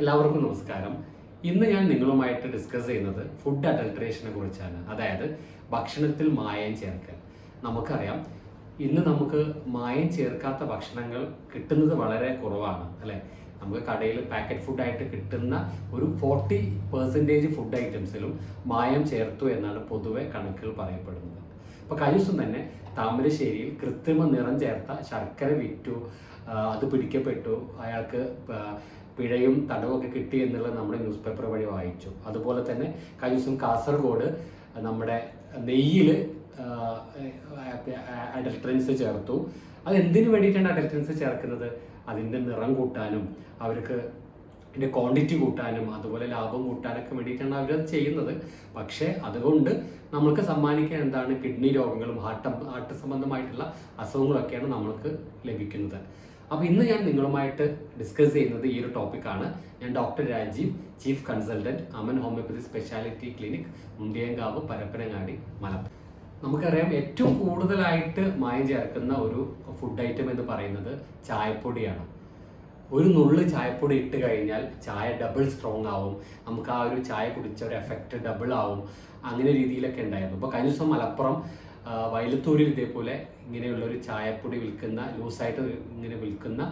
എല്ലാവർക്കും നമസ്കാരം. ഇന്ന് ഞാൻ നിങ്ങളുമായിട്ട് ഡിസ്കസ് ചെയ്യുന്നത് ഫുഡ് അഡൾട്രേഷനെ കുറിച്ചാണ്. അതായത് ഭക്ഷണത്തിൽ മായം ചേർക്കൽ. നമുക്കറിയാം, ഇന്ന് നമുക്ക് മായം ചേർക്കാത്ത ഭക്ഷണങ്ങൾ കിട്ടുന്നത് വളരെ കുറവാണ് അല്ലേ. നമുക്ക് കടയിൽ പാക്കറ്റ് ഫുഡായിട്ട് കിട്ടുന്ന ഒരു 40% ഫുഡ് ഐറ്റംസിലും മായം ചേർത്തു എന്നാണ് പൊതുവെ കണക്കുകൾ പറയപ്പെടുന്നത്. അപ്പോൾ കഴിഞ്ഞ ദിവസം തന്നെ താമരശ്ശേരിയിൽ കൃത്രിമ നിറം ചേർത്ത ശർക്കര വിറ്റു, അത് പിടിക്കപ്പെട്ടു. അയാൾക്ക് പിഴയും തടവൊക്കെ കിട്ടി എന്നുള്ളത് നമ്മുടെ ന്യൂസ് പേപ്പർ വഴി വായിച്ചു. അതുപോലെ തന്നെ കഴിഞ്ഞ ദിവസം കാസർഗോഡ് നമ്മുടെ നെയ്യിൽ അഡൽട്രൻസ് ചേർത്തു. അത് എന്തിനു വേണ്ടിയിട്ടാണ് അഡൽട്രൻസ് ചേർക്കുന്നത്? അതിൻ്റെ നിറം കൂട്ടാനും അവർക്ക് ഇതിൻ്റെ ക്വാണ്ടിറ്റി കൂട്ടാനും അതുപോലെ ലാഭം കൂട്ടാനൊക്കെ വേണ്ടിയിട്ടാണ് അവരത് ചെയ്യുന്നത്. പക്ഷേ അതുകൊണ്ട് നമ്മൾക്ക് സമ്മാനിക്കാൻ എന്താണ്? കിഡ്നി രോഗങ്ങളും ഹാർട്ട് സംബന്ധമായിട്ടുള്ള അസുഖങ്ങളൊക്കെയാണ് നമ്മൾക്ക് ലഭിക്കുന്നത്. അപ്പോൾ ഇന്ന് ഞാൻ നിങ്ങളുമായിട്ട് ഡിസ്കസ് ചെയ്യുന്നത് ഈ ഒരു ടോപ്പിക്കാണ്. ഞാൻ doctor Rajeev, chief consultant, Aman homeopathy speciality clinic, Mundiyankavu, Parappanangadi, Malappuram. നമുക്കറിയാം, ഏറ്റവും കൂടുതലായിട്ട് മായം ചേർക്കുന്ന ഒരു ഫുഡ് ഐറ്റം എന്ന് പറയുന്നത് ചായപ്പൊടിയാണ്. ഒരു നുള്ള് ചായപ്പൊടി ഇട്ട് കഴിഞ്ഞാൽ ചായ ഡബിൾ സ്ട്രോങ് ആവും. നമുക്ക് ആ ഒരു ചായ കുടിച്ച ഒരു എഫക്റ്റ് ഡബിൾ ആവും. അങ്ങനെ രീതിയിലൊക്കെ ഉണ്ടായിരുന്നു. അപ്പോൾ കഴിഞ്ഞ ദിവസം മലപ്പുറം വയലത്തൂരിൽ ഇതേപോലെ ഇങ്ങനെയുള്ളൊരു ചായപ്പൊടി വിൽക്കുന്ന, ലൂസായിട്ട് ഇങ്ങനെ വിൽക്കുന്ന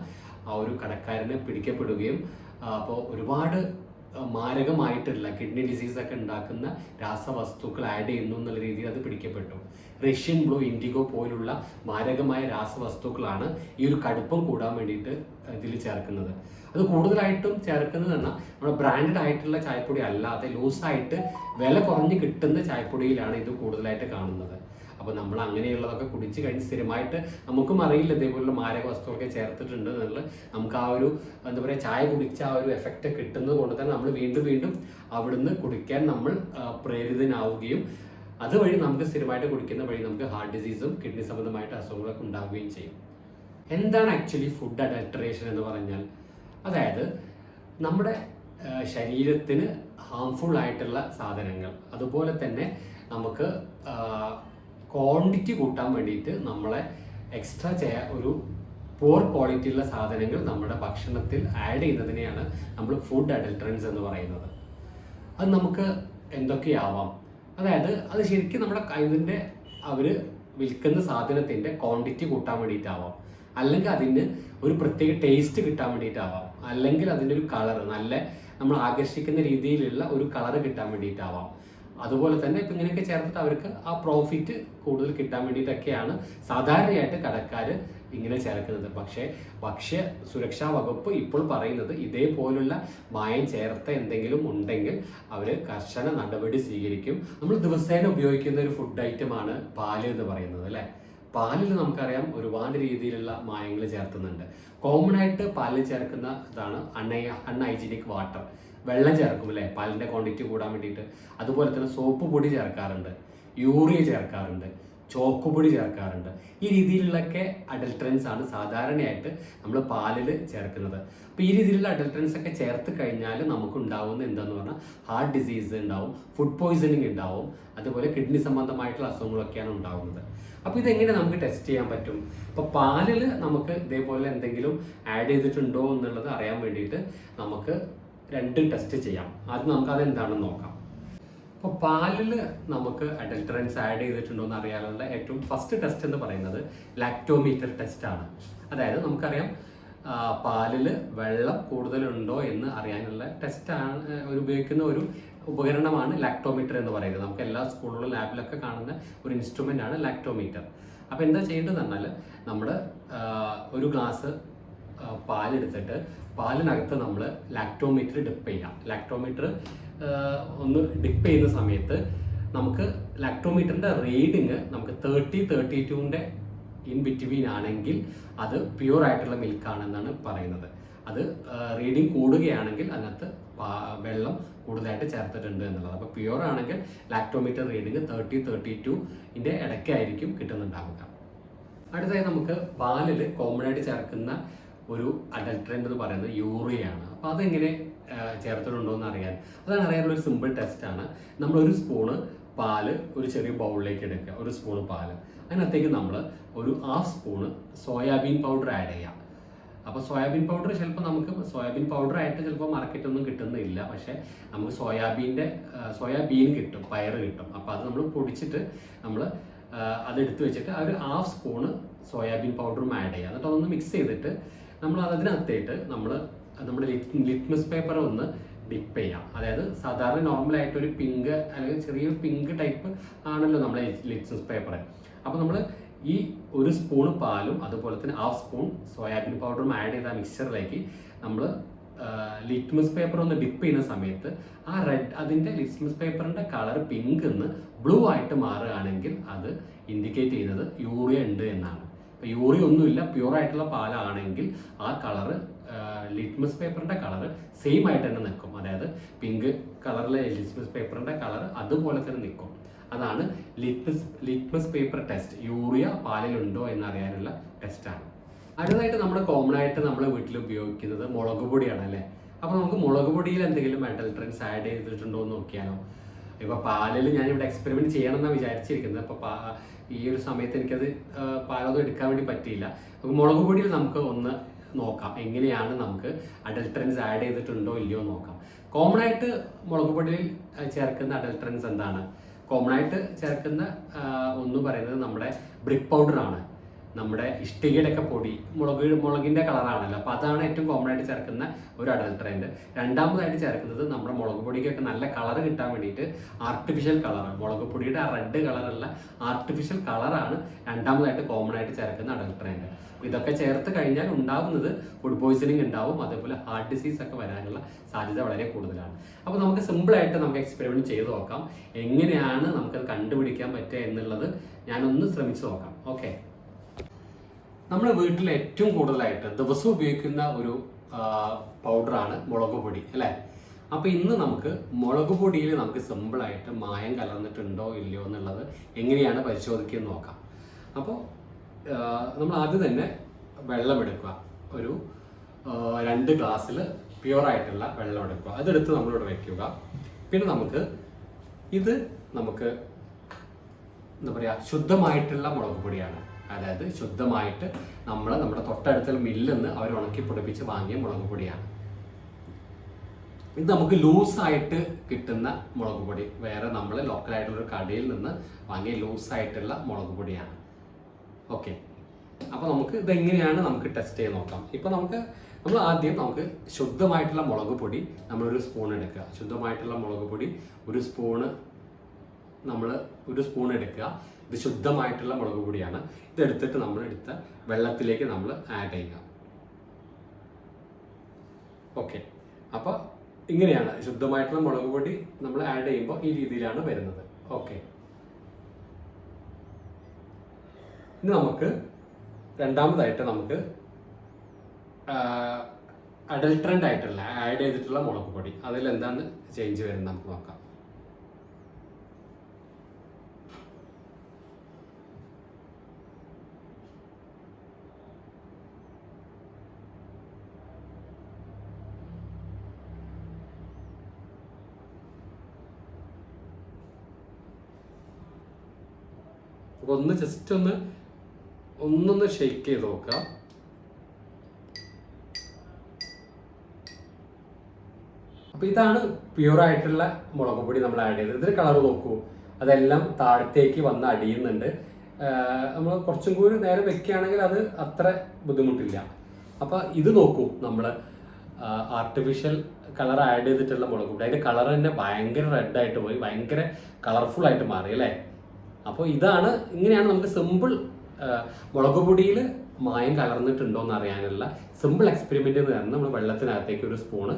ആ ഒരു കടക്കാരന് പിടിക്കപ്പെടുകയും അപ്പോൾ ഒരുപാട് മാരകമായിട്ടുള്ള കിഡ്നി ഡിസീസൊക്കെ ഉണ്ടാക്കുന്ന രാസവസ്തുക്കൾ ആഡ് ചെയ്യുന്നു എന്നുള്ള രീതിയിൽ അത് പിടിക്കപ്പെട്ടു. റഷ്യൻ ബ്ലൂ, ഇൻഡിഗോ പോലുള്ള മാരകമായ രാസവസ്തുക്കളാണ് ഈ ഒരു കടുപ്പം കൂടാൻ വേണ്ടിയിട്ട് ഇതിൽ ചേർക്കുന്നത്. അത് കൂടുതലായിട്ടും ചേർക്കുന്നത് പറഞ്ഞാൽ നമ്മുടെ ബ്രാൻഡഡ് ആയിട്ടുള്ള ചായപ്പൊടി അല്ലാതെ ലൂസായിട്ട് വില കുറഞ്ഞ് കിട്ടുന്ന ചായപ്പൊടിയിലാണ് ഇത് കൂടുതലായിട്ട് കാണുന്നത്. അപ്പോൾ നമ്മൾ അങ്ങനെയുള്ളതൊക്കെ കുടിച്ച് കഴിഞ്ഞ് സ്ഥിരമായിട്ട് നമുക്കും അറിയില്ല ഇതേപോലുള്ള മാരക വസ്തുക്കളൊക്കെ ചേർത്തിട്ടുണ്ട് എന്നുള്ളത്. നമുക്ക് ആ ഒരു എന്താ പറയുക, ചായ കുടിച്ച ആ ഒരു എഫക്റ്റ് കിട്ടുന്നത് കൊണ്ട് തന്നെ നമ്മൾ വീണ്ടും വീണ്ടും അവിടുന്ന് കുടിക്കാൻ നമ്മൾ പ്രേരിതനാവുകയും അതുവഴി നമുക്ക് സ്ഥിരമായിട്ട് കുടിക്കുന്ന വഴി നമുക്ക് ഹാർട്ട് ഡിസീസും കിഡ്നി സംബന്ധമായിട്ട് അസുഖങ്ങളൊക്കെ ഉണ്ടാവുകയും ചെയ്യും. എന്താണ് ആക്ച്വലി ഫുഡ് അഡൾട്രേഷൻ എന്ന് പറഞ്ഞാൽ? അതായത് നമ്മുടെ ശരീരത്തിന് ഹാംഫുൾ ആയിട്ടുള്ള സാധനങ്ങൾ, അതുപോലെ തന്നെ നമുക്ക് ക്വാണ്ടിറ്റി കൂട്ടാൻ വേണ്ടിയിട്ട് നമ്മളെ എക്സ്ട്രാ ഒരു പോർ ക്വാളിറ്റിയുള്ള സാധനങ്ങൾ നമ്മുടെ ഭക്ഷണത്തിൽ ആഡ് ചെയ്യുന്നതിനെയാണ് നമ്മൾ ഫുഡ് അഡൾട്രൻസ് എന്ന് പറയുന്നത്. അത് നമുക്ക് എന്തൊക്കെയാവാം? അതായത് അത് ശരിക്കും നമ്മുടെ ഇതിൻ്റെ അവർ വിൽക്കുന്ന സാധനത്തിൻ്റെ ക്വാണ്ടിറ്റി കൂട്ടാൻ വേണ്ടിയിട്ടാവാം, അല്ലെങ്കിൽ അതിന് ഒരു പ്രത്യേക ടേസ്റ്റ് കിട്ടാൻ വേണ്ടിയിട്ടാവാം, അല്ലെങ്കിൽ അതിൻ്റെ ഒരു കളർ നല്ല നമ്മൾ ആകർഷിക്കുന്ന രീതിയിലുള്ള ഒരു കളർ കിട്ടാൻ വേണ്ടിയിട്ടാവാം. അതുപോലെ തന്നെ ഇപ്പം ഇങ്ങനെയൊക്കെ ചേർത്തിട്ട് അവർക്ക് ആ പ്രോഫിറ്റ് കൂടുതൽ കിട്ടാൻ വേണ്ടിയിട്ടൊക്കെയാണ് സാധാരണയായിട്ട് കടക്കാർ ഇങ്ങനെ ചേർക്കുന്നത്. പക്ഷേ ഭക്ഷ്യ സുരക്ഷാ വകുപ്പ് ഇപ്പോൾ പറയുന്നത് ഇതേപോലുള്ള മായം ചേർത്ത എന്തെങ്കിലും ഉണ്ടെങ്കിൽ അവർ കർശന നടപടി സ്വീകരിക്കും. നമ്മൾ ദിവസേന ഉപയോഗിക്കുന്ന ഒരു ഫുഡ് ഐറ്റമാണ് പാല് എന്ന് പറയുന്നത് അല്ലേ. പാലിൽ നമുക്കറിയാം ഒരുപാട് രീതിയിലുള്ള മായങ്ങൾ ചേർത്തുന്നുണ്ട്. കോമൺ ആയിട്ട് പാലിൽ ചേർക്കുന്ന ഇതാണ് അൺഹൈജീനിക് വാട്ടർ. വെള്ളം ചേർക്കും അല്ലേ, പാലിൻ്റെ ക്വാണ്ടിറ്റി കൂടാൻ വേണ്ടിയിട്ട്. അതുപോലെ തന്നെ സോപ്പ് പൊടി ചേർക്കാറുണ്ട്, യൂറിയ ചേർക്കാറുണ്ട്, ചോക്ക് പൊടി ചേർക്കാറുണ്ട്. ഈ രീതിയിലുള്ളൊക്കെ അഡൾട്രൻസ് ആണ് സാധാരണയായിട്ട് നമ്മൾ പാലിൽ ചേർക്കുന്നത്. അപ്പോൾ ഈ രീതിയിലുള്ള അഡൾട്രൻസ് ഒക്കെ ചേർത്ത് കഴിഞ്ഞാൽ നമുക്ക് ഉണ്ടാവുന്ന എന്താണെന്ന് പറഞ്ഞാൽ ഹാർട്ട് ഡിസീസ് ഉണ്ടാവും, ഫുഡ് പോയ്സണിങ് ഉണ്ടാവും, അതുപോലെ കിഡ്നി സംബന്ധമായിട്ടുള്ള അസുഖങ്ങളൊക്കെയാണ് ഉണ്ടാകുന്നത്. അപ്പോൾ ഇതെങ്ങനെ നമുക്ക് ടെസ്റ്റ് ചെയ്യാൻ പറ്റും? അപ്പോൾ പാലിൽ നമുക്ക് ഇതേപോലെ എന്തെങ്കിലും ആഡ് ചെയ്തിട്ടുണ്ടോ എന്നുള്ളത് അറിയാൻ വേണ്ടിയിട്ട് നമുക്ക് 2 ടെസ്റ്റ് ചെയ്യാം. ആദ്യം നമുക്ക് അതെന്താണെന്ന് നോക്കാം. അപ്പോൾ പാലിൽ നമുക്ക് അഡൾട്രൻസ് ആഡ് ചെയ്തിട്ടുണ്ടോ എന്ന് അറിയാനുള്ള ഏറ്റവും ഫസ്റ്റ് ടെസ്റ്റ് എന്ന് പറയുന്നത് ലാക്ടോമീറ്റർ ടെസ്റ്റാണ്. അതായത് നമുക്കറിയാം പാലിൽ വെള്ളം കൂടുതലുണ്ടോ എന്ന് അറിയാനുള്ള ടെസ്റ്റാണ് ഉപയോഗിക്കുന്ന ഒരു ഉപകരണമാണ് ലാക്ടോമീറ്റർ എന്ന് പറയുന്നത്. നമുക്ക് എല്ലാ സ്കൂളുകളിലും ലാബിലൊക്കെ കാണുന്ന ഒരു ഇൻസ്ട്രുമെൻ്റ് ആണ് ലാക്ടോമീറ്റർ. അപ്പോൾ എന്താ ചെയ്യേണ്ടതെന്ന് പറഞ്ഞാൽ നമ്മൾ ഒരു ഗ്ലാസ് പാലെടുത്തിട്ട് പാലിനകത്ത് നമ്മൾ ലാക്ടോമീറ്റർ ഡിപ്പ് ചെയ്യാം. ലാക്ടോമീറ്റർ ഒന്ന് ഡിപ്പ് ചെയ്യുന്ന സമയത്ത് നമുക്ക് ലാക്ടോമീറ്ററിൻ്റെ റീഡിങ് നമുക്ക് 32-ൻ്റെ ഇൻ ബിറ്റ്വീൻ ആണെങ്കിൽ അത് പ്യൂർ ആയിട്ടുള്ള മിൽക്കാണെന്നാണ് പറയുന്നത്. അത് റീഡിങ് കൂടുകയാണെങ്കിൽ അതിനകത്ത് വെള്ളം കൂടുതലായിട്ട് ചേർത്തിട്ടുണ്ട് എന്നുള്ളത്. അപ്പോൾ പ്യൂർ ആണെങ്കിൽ ലാക്ടോമീറ്റർ റീഡിങ് 30-32ൻ്റെ ഇടയ്ക്കായിരിക്കും കിട്ടുന്നുണ്ടാവുക. അടുത്തതായി നമുക്ക് പാലിൽ കോമൺ ആയിട്ട് ചേർക്കുന്ന ഒരു അഡൾട്രൻ്റ് എന്ന് പറയുന്നത് യൂറിയാണ്. അപ്പോൾ അതെങ്ങനെ ചേർത്തിട്ടുണ്ടോ എന്ന് അറിയാൻ, അതാണ് അറിയാനുള്ള ഒരു സിമ്പിൾ ടെസ്റ്റാണ്. നമ്മളൊരു സ്പൂണ് പാല് ഒരു ചെറിയ ബൗളിലേക്ക് എടുക്കുക, ഒരു സ്പൂണ് പാല്. അതിനകത്തേക്ക് നമ്മൾ ഒരു 1/2 സ്പൂണ് സോയാബീൻ പൗഡർ ആഡ് ചെയ്യാം. അപ്പോൾ സോയാബീൻ പൗഡർ ചിലപ്പോൾ നമുക്ക് സോയാബീൻ പൗഡറായിട്ട് ചിലപ്പോൾ മാർക്കറ്റൊന്നും കിട്ടുന്നില്ല, പക്ഷേ നമുക്ക് സോയാബീൻ കിട്ടും, പയർ കിട്ടും. അപ്പോൾ അത് നമ്മൾ പൊടിച്ചിട്ട് നമ്മൾ അതെടുത്ത് വെച്ചിട്ട് ഒരു 1/2 സ്പൂണ് സോയാബീൻ പൗഡറും ആഡ് ചെയ്യുക. എന്നിട്ട് അതൊന്ന് മിക്സ് ചെയ്തിട്ട് നമ്മൾ അതിനകത്തേട്ട് നമ്മുടെ ലിറ്റ്മസ് പേപ്പർ ഒന്ന് ഡിപ്പ് ചെയ്യാം. അതായത് സാധാരണ നോർമലായിട്ടൊരു പിങ്ക് അല്ലെങ്കിൽ ചെറിയൊരു പിങ്ക് ടൈപ്പ് ആണല്ലോ നമ്മുടെ ലിറ്റ്മസ് പേപ്പർ. അപ്പോൾ നമ്മൾ ഈ 1 സ്പൂണ് പാലും അതുപോലെ തന്നെ 1/2 സ്പൂൺ സോയാബീൻ പൗഡറും ആഡ് ചെയ്ത മിക്സറിലേക്ക് നമ്മൾ ലിറ്റ്മസ് പേപ്പർ ഒന്ന് ഡിപ്പ് ചെയ്യുന്ന സമയത്ത് അതിൻ്റെ ലിറ്റ്മസ് പേപ്പറിൻ്റെ കളർ പിങ്ക് നിന്ന് ബ്ലൂ ആയിട്ട് മാറുകയാണെങ്കിൽ അത് ഇൻഡിക്കേറ്റ് ചെയ്യുന്നത് യൂറിയ ഉണ്ട് എന്നാണ്. അപ്പോൾ യൂറിയ ഒന്നുമില്ല, പ്യൂറായിട്ടുള്ള പാലാണെങ്കിൽ ആ കളറ് ലിറ്റ്മസ് പേപ്പറിൻ്റെ കളറ് സെയിം ആയിട്ട് തന്നെ നിൽക്കും. അതായത് പിങ്ക് കളറിലെ ലിറ്റ്മസ് പേപ്പറിൻ്റെ കളർ അതുപോലെ തന്നെ നിൽക്കും. അതാണ് ലിറ്റ്മസ് പേപ്പർ ടെസ്റ്റ്. യൂറിയ പാലിലുണ്ടോ എന്നറിയാനുള്ള ടെസ്റ്റാണ്. അടുത്തതായിട്ട് കോമൺ ആയിട്ട് നമ്മൾ വീട്ടിൽ ഉപയോഗിക്കുന്നത് മുളക് പൊടിയാണ് അല്ലേ. അപ്പോൾ നമുക്ക് മുളക് പൊടിയിൽ എന്തെങ്കിലും അഡൾട്ടറൻസ് ആഡ് ചെയ്തിട്ടുണ്ടോ എന്ന് നോക്കിയാലോ. ഇപ്പോൾ പാലിൽ ഞാനിവിടെ എക്സ്പെരിമെൻറ്റ് ചെയ്യണമെന്നാണ് വിചാരിച്ചിരിക്കുന്നത്. അപ്പോൾ ഈ ഒരു സമയത്ത് എനിക്കത് പാലൊന്നും എടുക്കാൻ വേണ്ടി പറ്റിയില്ല. അപ്പോൾ മുളക് പൊടിയിൽ നമുക്ക് ഒന്ന് നോക്കാം എങ്ങനെയാണ് നമുക്ക് അഡൾട്ടറൻസ് ആഡ് ചെയ്തിട്ടുണ്ടോ ഇല്ലയോ നോക്കാം. കോമൺ ആയിട്ട് മുളക് പൊടിയിൽ ചേർക്കുന്ന അഡൾട്ടറൻസ് എന്താണ്? കോമൺ ആയിട്ട് ചേർക്കുന്ന ഒന്ന് പറയുന്നത് നമ്മുടെ ബ്രിക്ക് പൗഡറാണ്. നമ്മുടെ ഇഷ്ടികയുടെ ഒക്കെ പൊടി മുളകിൻ്റെ കളറാണല്ലോ. അപ്പോൾ അതാണ് ഏറ്റവും കോമൺ ആയിട്ട് ചേർക്കുന്ന ഒരു അഡൾട്ടറൻറ്റ്. രണ്ടാമതായിട്ട് ചേർക്കുന്നത് നമ്മുടെ മുളക് പൊടിക്കൊക്കെ നല്ല കളർ കിട്ടാൻ വേണ്ടിയിട്ട് ആർട്ടിഫിഷ്യൽ കളറാണ്. മുളക് പൊടിയുടെ ആ റെഡ് കളറുള്ള ആർട്ടിഫിഷ്യൽ കളറാണ് രണ്ടാമതായിട്ട് കോമൺ ആയിട്ട് ചേർക്കുന്ന അഡൾട്ടറൻറ്റ്. ഇതൊക്കെ ചേർത്ത് കഴിഞ്ഞാൽ ഉണ്ടാകുന്നത് ഫുഡ് പോയ്സണിങ് ഉണ്ടാവും, അതേപോലെ ഹാർട്ട് ഡിസീസ് ഒക്കെ വരാനുള്ള സാധ്യത വളരെ കൂടുതലാണ്. അപ്പോൾ നമുക്ക് സിമ്പിളായിട്ട് നമുക്ക് എക്സ്പെരിമെൻറ്റ് ചെയ്ത് നോക്കാം. എങ്ങനെയാണ് നമുക്കത് കണ്ടുപിടിക്കാൻ പറ്റുക എന്നുള്ളത് ഞാനൊന്ന് ശ്രമിച്ചു നോക്കാം. ഓക്കെ, നമ്മുടെ വീട്ടിൽ ഏറ്റവും കൂടുതലായിട്ട് ദിവസവും ഉപയോഗിക്കുന്ന ഒരു പൗഡറാണ് മുളക് പൊടി അല്ലേ. അപ്പോൾ ഇന്ന് നമുക്ക് മുളക് പൊടിയിൽ നമുക്ക് സിമ്പിളായിട്ട് മായം കലർന്നിട്ടുണ്ടോ ഇല്ലയോ എന്നുള്ളത് എങ്ങനെയാണ് പരിശോധിക്കുക നോക്കാം. അപ്പോൾ നമ്മൾ ആദ്യം തന്നെ വെള്ളം എടുക്കുക. ഒരു 2 ഗ്ലാസ്സിൽ പ്യുവറായിട്ടുള്ള വെള്ളം എടുക്കുക. അതെടുത്ത് നമ്മളിവിടെ വയ്ക്കുക. പിന്നെ നമുക്ക് എന്താ പറയുക, ശുദ്ധമായിട്ടുള്ള മുളക് പൊടിയാണ്. അതായത് ശുദ്ധമായിട്ട് നമ്മുടെ തൊട്ടടുത്തുള്ള മില്ലിൽ നിന്ന് അവർ ഉണക്കി പൊടിപ്പിച്ച് വാങ്ങിയ മുളക് പൊടിയാണ്. ഇത് നമുക്ക് ലൂസായിട്ട് കിട്ടുന്ന മുളക് പൊടി, വേറെ നമ്മൾ ലോക്കലായിട്ടുള്ളൊരു കടയിൽ നിന്ന് വാങ്ങിയ ലൂസായിട്ടുള്ള മുളക് പൊടിയാണ്. ഓക്കെ, അപ്പോൾ നമുക്ക് ഇതെങ്ങനെയാണ് നമുക്ക് ടെസ്റ്റ് ചെയ്ത് നോക്കാം. ഇപ്പോൾ നമ്മൾ ആദ്യം ശുദ്ധമായിട്ടുള്ള മുളക് പൊടി നമ്മളൊരു സ്പൂൺ എടുക്കുക. ശുദ്ധമായിട്ടുള്ള മുളക് പൊടി ഒരു സ്പൂൺ എടുക്കുക. ഇത് ശുദ്ധമായിട്ടുള്ള മുളക് പൊടിയാണ്. ഇതെടുത്തിട്ട് നമ്മൾ എടുത്ത വെള്ളത്തിലേക്ക് നമ്മൾ ആഡ് ചെയ്യുക. ഓക്കെ, അപ്പോൾ ഇങ്ങനെയാണ് ശുദ്ധമായിട്ടുള്ള മുളക് പൊടി നമ്മൾ ആഡ് ചെയ്യുമ്പോൾ ഈ രീതിയിലാണ് വരുന്നത്. ഓക്കെ, ഇനി നമുക്ക് രണ്ടാമതായിട്ട് നമുക്ക് അഡൾട്ടറൻ്റ് ആയിട്ടുള്ള ആഡ് ചെയ്തിട്ടുള്ള മുളക് പൊടി അതിലെന്താണ് ചേഞ്ച് വരുന്നത് നമുക്ക് നോക്കാം. ഒന്ന് ജസ്റ്റ് ഒന്നൊന്ന് ഷെയ്ക്ക് ചെയ്ത് നോക്കുക. അപ്പോൾ ഇതാണ് പ്യുവറായിട്ടുള്ള മുളക് പൊടി നമ്മൾ ആഡ് ചെയ്തത്. ഇതിന് കളർ നോക്കൂ, അതെല്ലാം താഴത്തേക്ക് വന്ന് അടിയുന്നുണ്ട്. നമ്മൾ കുറച്ചും കൂടി നേരെ വെക്കുകയാണെങ്കിൽ അത് അത്ര ബുദ്ധിമുട്ടില്ല. അപ്പോൾ ഇത് നോക്കൂ, നമ്മൾ ആർട്ടിഫിഷ്യൽ കളർ ആഡ് ചെയ്തിട്ടുള്ള മുളക് പൊടി, അതിൻ്റെ കളർ തന്നെ ഭയങ്കര റെഡായിട്ട് പോയി, ഭയങ്കര കളർഫുൾ ആയിട്ട് മാറി അല്ലേ. അപ്പോൾ ഇങ്ങനെയാണ് നമുക്ക് സിമ്പിൾ മുളക് പൊടിയിൽ മായം കലർന്നിട്ടുണ്ടോ എന്ന് അറിയാനുള്ള സിമ്പിൾ എക്സ്പെരിമെൻ്റ് എന്ന് പറയുന്നത് നമ്മൾ വെള്ളത്തിനകത്തേക്ക് ഒരു സ്പൂണ്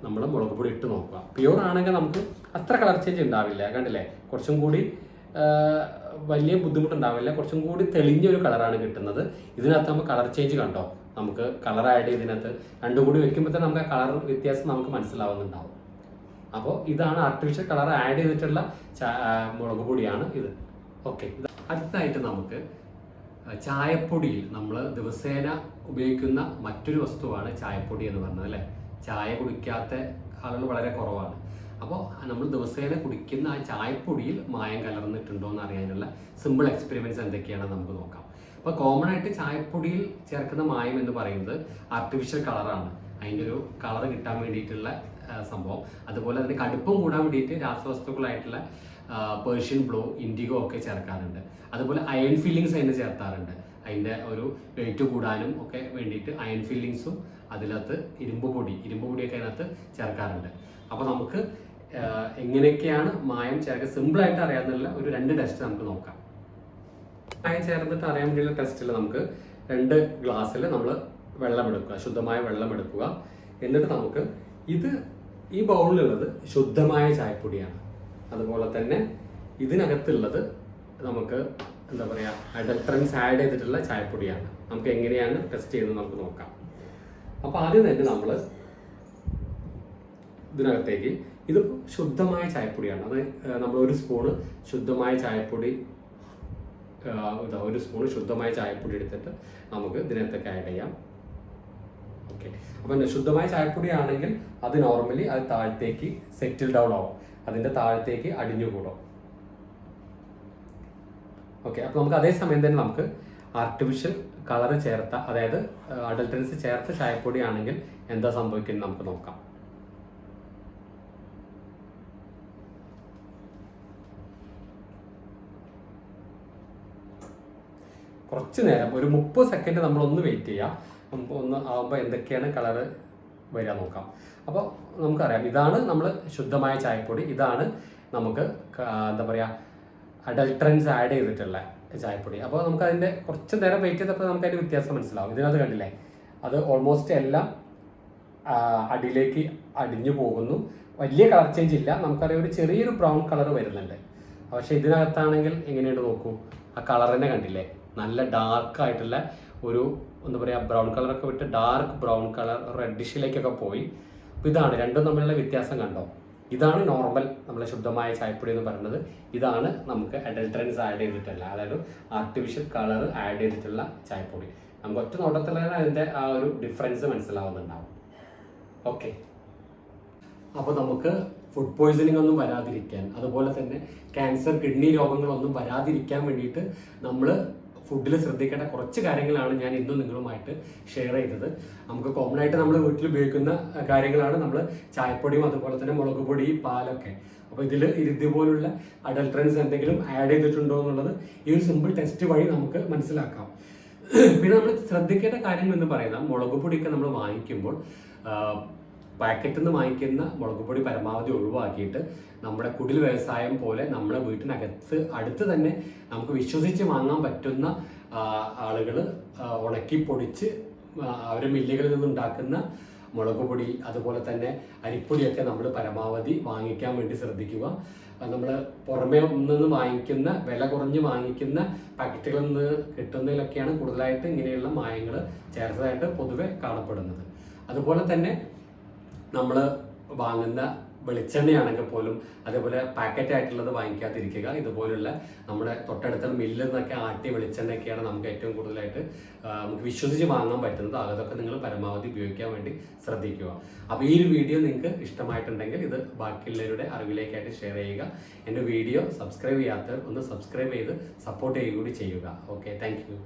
നമ്മൾ മുളക് പൊടി ഇട്ട് നോക്കുക. പ്യൂർ ആണെങ്കിൽ നമുക്ക് അത്ര കളർ ചേഞ്ച് ഉണ്ടാവില്ല, കണ്ടില്ലേ, കുറച്ചും കൂടി വലിയ ബുദ്ധിമുട്ടുണ്ടാവില്ല, കുറച്ചും കൂടി തെളിഞ്ഞൊരു കളറാണ് കിട്ടുന്നത്. ഇതിനകത്ത് നമുക്ക് കളർ ചേഞ്ച് കണ്ടോ, നമുക്ക് കളർ ആഡ് ചെയ്തതിനകത്ത് രണ്ടും കൂടി വെക്കുമ്പോൾ തന്നെ നമുക്ക് ആ കളർ വ്യത്യാസം നമുക്ക് മനസ്സിലാവുന്നുണ്ടാവും. അപ്പോൾ ഇതാണ് ആർട്ടിഫിഷ്യൽ കളർ ആഡ് ചെയ്തിട്ടുള്ള മുളക് പൊടിയാണ് ഇത്. ഓക്കെ, അടുത്തതായിട്ട് നമുക്ക് ചായപ്പൊടിയിൽ നമ്മൾ ദിവസേന ഉപയോഗിക്കുന്ന മറ്റൊരു വസ്തുവാണ് ചായപ്പൊടി എന്ന് പറഞ്ഞത് അല്ലേ. ചായ കുടിക്കാത്ത ആളുകൾ വളരെ കുറവാണ്. അപ്പോൾ നമ്മൾ ദിവസേന കുടിക്കുന്ന ആ ചായപ്പൊടിയിൽ മായം കലർന്നിട്ടുണ്ടോ എന്ന് അറിയാനുള്ള സിമ്പിൾ എക്സ്പെരിമെൻറ്റ്സ് എന്തൊക്കെയാണെന്ന് നമുക്ക് നോക്കാം. അപ്പോൾ കോമൺ ആയിട്ട് ചായപ്പൊടിയിൽ ചേർക്കുന്ന മായം എന്ന് പറയുന്നത് ആർട്ടിഫിഷ്യൽ കളറാണ്. അതിൻ്റെ ഒരു കളർ കിട്ടാൻ വേണ്ടിയിട്ടുള്ള സംഭവം. അതുപോലെ അതിന് കടുപ്പം കൂടാൻ വേണ്ടിയിട്ട് രാസവസ്തുക്കളായിട്ടുള്ള പേർഷ്യൻ ബ്ലൂ, ഇൻഡിഗോ ഒക്കെ ചേർക്കാറുണ്ട്. അതുപോലെ അയൺ ഫില്ലിങ്സ് അതിന് ചേർത്താറുണ്ട്. അതിൻ്റെ ഒരു വെയിറ്റ് കൂടാനും ഒക്കെ വേണ്ടിയിട്ട് അയൺ ഫില്ലിങ്സും അതിനകത്ത് ഇരുമ്പ് പൊടിയൊക്കെ അതിനകത്ത് ചേർക്കാറുണ്ട്. അപ്പോൾ നമുക്ക് എങ്ങനെയൊക്കെയാണ് മായം ചേർക്കുക സിമ്പിളായിട്ട് അറിയാവുന്ന ഒരു 2 ടെസ്റ്റ് നമുക്ക് നോക്കാം. മായം ചേർന്നിട്ട് അറിയാൻ വേണ്ടിയുള്ള ടെസ്റ്റിൽ നമുക്ക് 2 ഗ്ലാസ്സിൽ നമ്മൾ വെള്ളം എടുക്കുക, ശുദ്ധമായ വെള്ളം എടുക്കുക. എന്നിട്ട് നമുക്ക് ഈ ബൗളിലുള്ളത് ശുദ്ധമായ ചായപ്പൊടിയാണ്. അതുപോലെ തന്നെ ഇതിനകത്തുള്ളത് നമുക്ക് എന്താ പറയുക, അഡൽട്രൻസ് ആഡ് ചെയ്തിട്ടുള്ള ചായപ്പൊടിയാണ്. നമുക്ക് എങ്ങനെയാണ് ടെസ്റ്റ് ചെയ്യുന്നത് നമുക്ക് നോക്കാം. അപ്പോൾ ആദ്യം തന്നെ നമ്മൾ ഇതിനകത്തേക്ക് ഇത് ശുദ്ധമായ ചായപ്പൊടിയാണ്. അത് നമ്മൾ 1 സ്പൂണ് ശുദ്ധമായ ചായപ്പൊടി എടുത്തിട്ട് നമുക്ക് ഇതിനകത്തേക്ക് ആഡ് ചെയ്യാം. ഓക്കെ, അപ്പം ശുദ്ധമായ ചായപ്പൊടി ആണെങ്കിൽ അത് നോർമലി അത് താഴത്തേക്ക് സെറ്റിൽ ഡൗൺ ആവും, അതിൻ്റെ താഴത്തേക്ക് അടിഞ്ഞുകൂടും. ഓക്കെ, അപ്പോൾ നമുക്ക് അതേ സമയം തന്നെ നമുക്ക് ആർട്ടിഫിഷ്യൽ കളർ ചേർത്ത, അതായത് അഡൽട്രൻസ് ചേർത്ത ചായപ്പൊടി ആണെങ്കിൽ എന്താ സംഭവിക്കുന്നത് നമുക്ക് നോക്കാം. കുറച്ച് നേരം ഒരു 30 സെക്കൻഡ് നമ്മളൊന്ന് വെയിറ്റ് ചെയ്യാം. ഒന്ന് ആകുമ്പോൾ എന്തൊക്കെയാണ് കളറ് വരിക നോക്കാം. അപ്പോൾ നമുക്കറിയാം, ഇതാണ് നമ്മൾ ശുദ്ധമായ ചായപ്പൊടി, ഇതാണ് നമുക്ക് എന്താ പറയുക അഡൽട്രൻസ് ആഡ് ചെയ്തിട്ടുള്ള ചായപ്പൊടി. അപ്പോൾ നമുക്ക് അതിൻ്റെ കുറച്ച് നേരം വെയിറ്റ് ചെയ്തപ്പോൾ നമുക്ക് അതിൻ്റെ വ്യത്യാസം മനസ്സിലാവും. ഇതിനകത്ത് കണ്ടില്ലേ, അത് ഓൾമോസ്റ്റ് എല്ലാം അടിയിലേക്ക് അടിഞ്ഞു പോകുന്നു. വലിയ കളർ ചേഞ്ച് ഇല്ല, നമുക്കറിയാം ഒരു ചെറിയൊരു ബ്രൗൺ കളർ വരുന്നുണ്ട്. പക്ഷേ ഇതിനകത്താണെങ്കിൽ എങ്ങനെയുണ്ട് നോക്കൂ, ആ കളർ തന്നെ കണ്ടില്ലേ, നല്ല ഡാർക്കായിട്ടുള്ള ഒരു എന്താ പറയുക ബ്രൗൺ കളറൊക്കെ വിട്ട് ഡാർക്ക് ബ്രൗൺ കളർ റെഡിഷിലേക്കൊക്കെ പോയി. അപ്പോൾ ഇതാണ് രണ്ടും തമ്മിലുള്ള വ്യത്യാസം കണ്ടോ. ഇതാണ് നോർമൽ നമ്മളെ ശുദ്ധമായ ചായപ്പൊടി എന്ന് പറയുന്നത്. ഇതാണ് നമുക്ക് അഡൽട്രൻസ് ആഡ് ചെയ്തിട്ടുള്ള, അതായത് ആർട്ടിഫിഷ്യൽ കളർ ആഡ് ചെയ്തിട്ടുള്ള ചായപ്പൊടി. നമുക്ക് ഒറ്റ നോട്ടത്തിൽ തന്നെ അതിൻ്റെ ആ ഒരു ഡിഫറൻസ് മനസ്സിലാവുന്നുണ്ടാവും. ഓക്കെ, അപ്പോൾ നമുക്ക് ഫുഡ് പോയ്സണിങ് ഒന്നും വരാതിരിക്കാൻ, അതുപോലെ തന്നെ ക്യാൻസർ, കിഡ്നി രോഗങ്ങളൊന്നും വരാതിരിക്കാൻ വേണ്ടിയിട്ട് നമ്മൾ ഫുഡിൽ ശ്രദ്ധിക്കേണ്ട കുറച്ച് കാര്യങ്ങളാണ് ഞാൻ ഇന്നും നിങ്ങളുമായിട്ട് ഷെയർ ചെയ്തത്. നമുക്ക് കോമൺ ആയിട്ട് നമ്മൾ വീട്ടിൽ ഉപയോഗിക്കുന്ന കാര്യങ്ങളാണ് നമ്മൾ ചായപ്പൊടിയും അതുപോലെ തന്നെ മുളക് പൊടി, പാലൊക്കെ. അപ്പോൾ ഇതിൽ ഇതുപോലുള്ള അഡൽട്രൻസ് എന്തെങ്കിലും ആഡ് ചെയ്തിട്ടുണ്ടോ എന്നുള്ളത് ഈ ഒരു സിമ്പിൾ ടെസ്റ്റ് വഴി നമുക്ക് മനസ്സിലാക്കാം. പിന്നെ നമ്മൾ ശ്രദ്ധിക്കേണ്ട കാര്യം എന്ന് പറയുന്നത്, മുളക് പൊടിയൊക്കെ നമ്മൾ വാങ്ങിക്കുമ്പോൾ പാക്കറ്റിൽ നിന്ന് വാങ്ങിക്കുന്ന മുളക് പൊടി പരമാവധി ഒഴിവാക്കിയിട്ട് നമ്മുടെ കുടിൽ വ്യവസായം പോലെ നമ്മുടെ വീട്ടിനകത്ത് അടുത്ത് തന്നെ നമുക്ക് വിശ്വസിച്ച് വാങ്ങാൻ പറ്റുന്ന ആളുകൾ ഉണക്കി പൊടിച്ച് അവരെ മില്ലുകളിൽ നിന്നുണ്ടാക്കുന്ന മുളക് പൊടി, അതുപോലെ തന്നെ അരിപ്പൊടിയൊക്കെ നമ്മൾ പരമാവധി വാങ്ങിക്കാൻ വേണ്ടി ശ്രദ്ധിക്കുക. നമ്മൾ പുറമേ നിന്ന് വാങ്ങിക്കുന്ന, വില കുറഞ്ഞ് വാങ്ങിക്കുന്ന പാക്കറ്റുകളിൽ നിന്ന് കിട്ടുന്നതിലൊക്കെയാണ് കൂടുതലായിട്ട് ഇങ്ങനെയുള്ള മായങ്ങൾ ചേർത്തതായിട്ട് പൊതുവെ കാണപ്പെടുന്നത്. അതുപോലെ തന്നെ നമ്മൾ വാങ്ങുന്ന വെളിച്ചെണ്ണയാണെങ്കിൽ പോലും അതേപോലെ പാക്കറ്റ് ആയിട്ടുള്ളത് വാങ്ങിക്കാതിരിക്കുക. ഇതുപോലുള്ള നമ്മുടെ തൊട്ടടുത്ത മില്ലിൽ നിന്നൊക്കെ ആട്ടിയ വെളിച്ചെണ്ണയൊക്കെയാണ് നമുക്ക് ഏറ്റവും കൂടുതലായിട്ട് നമുക്ക് വിശ്വസിച്ച് വാങ്ങാൻ പറ്റുന്നത്. അതൊക്കെ നിങ്ങൾ പരമാവധി ഉപയോഗിക്കാൻ വേണ്ടി ശ്രദ്ധിക്കുക. അപ്പോൾ ഈ ഒരു വീഡിയോ നിങ്ങൾക്ക് ഇഷ്ടമായിട്ടുണ്ടെങ്കിൽ ഇത് ബാക്കിയുള്ളവരുടെ അറിവിലേക്കായിട്ട് ഷെയർ ചെയ്യുക. എൻ്റെ വീഡിയോ സബ്സ്ക്രൈബ് ചെയ്യാത്തവർ ഒന്ന് സബ്സ്ക്രൈബ് ചെയ്ത് സപ്പോർട്ട് ചെയ്യുക കൂടി ചെയ്യുക. Okay, thank you.